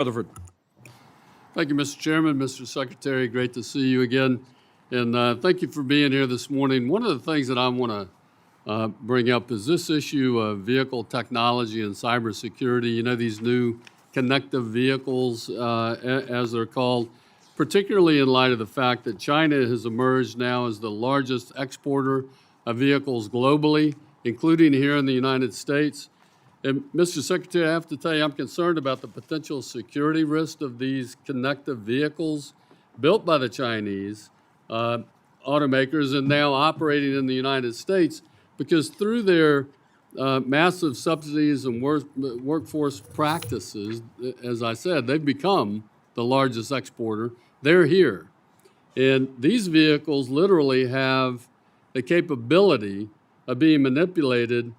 Rutherford. Thank you, Mr. Chairman, Mr. Secretary. Great to see you again. And thank you for being here this morning. One of the things that I want to bring up is this issue of vehicle technology and cybersecurity. You know, these new connected vehicles, as they're called, particularly in light of the fact that China has emerged now as the largest exporter of vehicles globally, including here in the United States. And Mr. Secretary, I have to tell you, I'm concerned about the potential security risk of these connected vehicles built by the Chinese automakers and now operating in the United States, because through their massive subsidies and workforce practices, as I said, they've become the largest exporter. They're here. And these vehicles literally have the capability of being manipulated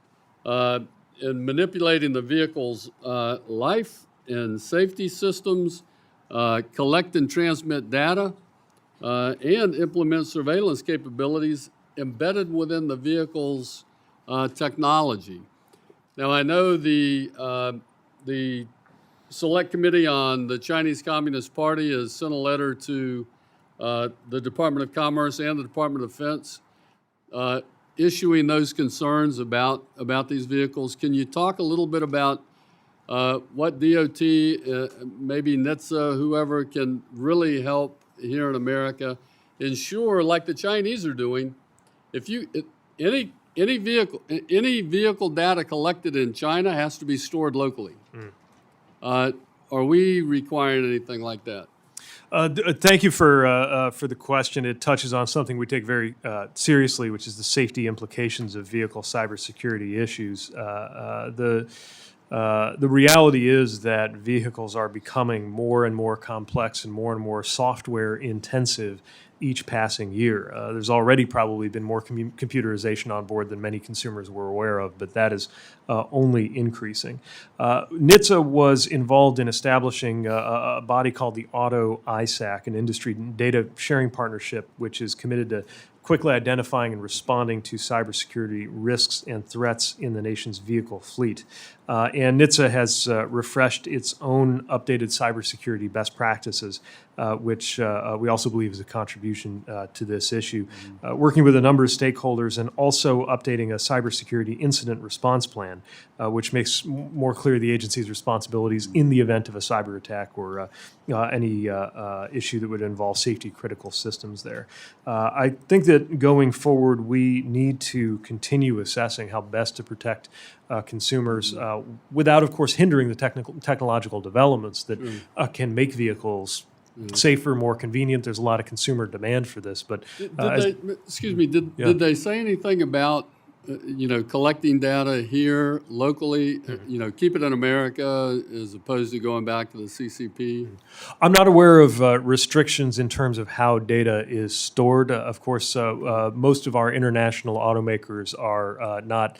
and manipulating the vehicle's life and safety systems, collect and transmit data, and implement surveillance capabilities embedded within the vehicle's technology. Now, I know the Select Committee on the Chinese Communist Party has sent a letter to the Department of Commerce and the Department of Defense issuing those concerns about these vehicles. Can you talk a little bit about what DOT, maybe NHTSA, whoever can really help here in America ensure, like the Chinese are doing, any vehicle data collected in China has to be stored locally. Are we requiring anything like that? Thank you for the question. It touches on something we take very seriously, which is the safety implications of vehicle cybersecurity issues. The reality is that vehicles are becoming more and more complex and more software intensive each passing year. There's already probably been more computerization on board than many consumers were aware of, but that is only increasing. NHTSA was involved in establishing a body called the Auto ISAC, an industry data sharing partnership, which is committed to quickly identifying and responding to cybersecurity risks and threats in the nation's vehicle fleet. And NHTSA has refreshed its own updated cybersecurity best practices, which we also believe is a contribution to this issue. Working with a number of stakeholders and also updating a cybersecurity incident response plan, which makes more clear the agency's responsibilities in the event of a cyber attack or any issue that would involve safety critical systems there. I think that going forward, we need to continue assessing how best to protect consumers without, of course, hindering the technological developments that can make vehicles safer, more convenient. There's a lot of consumer demand for this. But did they say anything about collecting data here locally, keep it in America as opposed to going back to the CCP? I'm not aware of restrictions in terms of how data is stored. Of course, most of our international automakers are not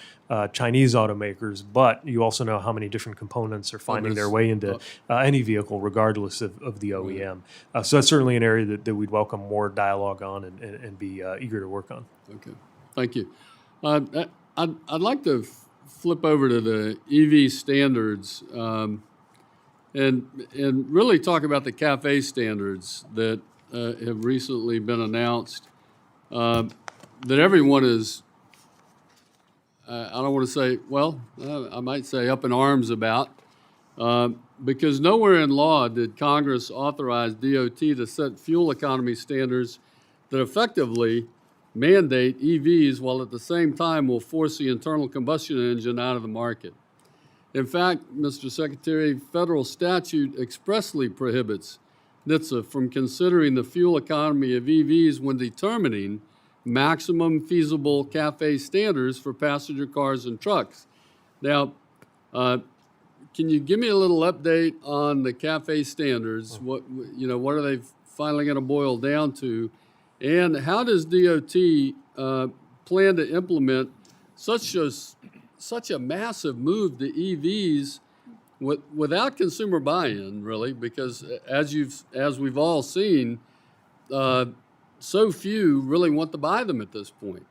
Chinese automakers, but you also know how many different components are finding their way into any vehicle, regardless of the OEM. So that's certainly an area that we'd welcome more dialogue on and be eager to work on. Okay, thank you. I'd like to flip over to the EV standards and really talk about the CAFE standards that have recently been announced that everyone is, I don't want to say, I might say up in arms about, because nowhere in law did Congress authorize DOT to set fuel economy standards that effectively mandate EVs while at the same time will force the internal combustion engine out of the market. In fact, Mr. Secretary, federal statute expressly prohibits NHTSA from considering the fuel economy of EVs when determining maximum feasible CAFE standards for passenger cars and trucks. Now, can you give me a little update on the CAFE standards? What are they finally going to boil down to? And how does DOT plan to implement such a massive move to EVs without consumer buy-in, really? Because as we've all seen, so few really want to buy them at this point.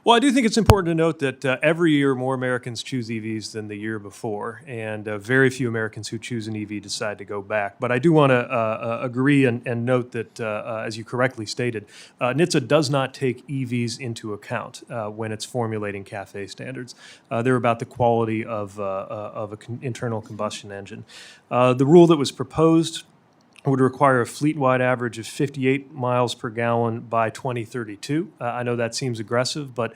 Well, I do think it's important to note that every year more Americans choose EVs than the year before, and very few Americans who choose an EV decide to go back. But I do want to agree and note that, as you correctly stated, NHTSA does not take EVs into account when it's formulating CAFE standards. They're about the quality of an internal combustion engine. The rule that was proposed would require a fleet-wide average of 58 miles per gallon by 2032. I know that seems aggressive, but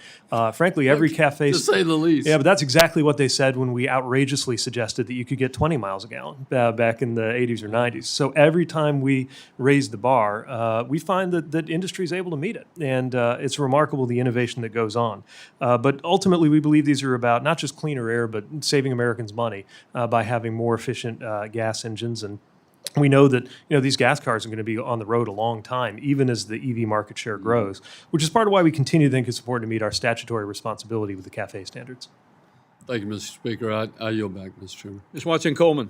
frankly, every CAFE... To say the least. Yeah, but that's exactly what they said when we outrageously suggested that you could get 20 miles a gallon back in the 80s or 90s. So every time we raise the bar, we find that industry is able to meet it. And it's remarkable the innovation that goes on. But ultimately, we believe these are about not just cleaner air, but saving Americans money by having more efficient gas engines. And we know that these gas cars are going to be on the road a long time, even as the EV market share grows, which is part of why we continue to think it's important to meet our statutory responsibility with the CAFE standards. Thank you, Mr. Speaker. I yield back, Mr. Chairman. Ms. Watson-Coleman.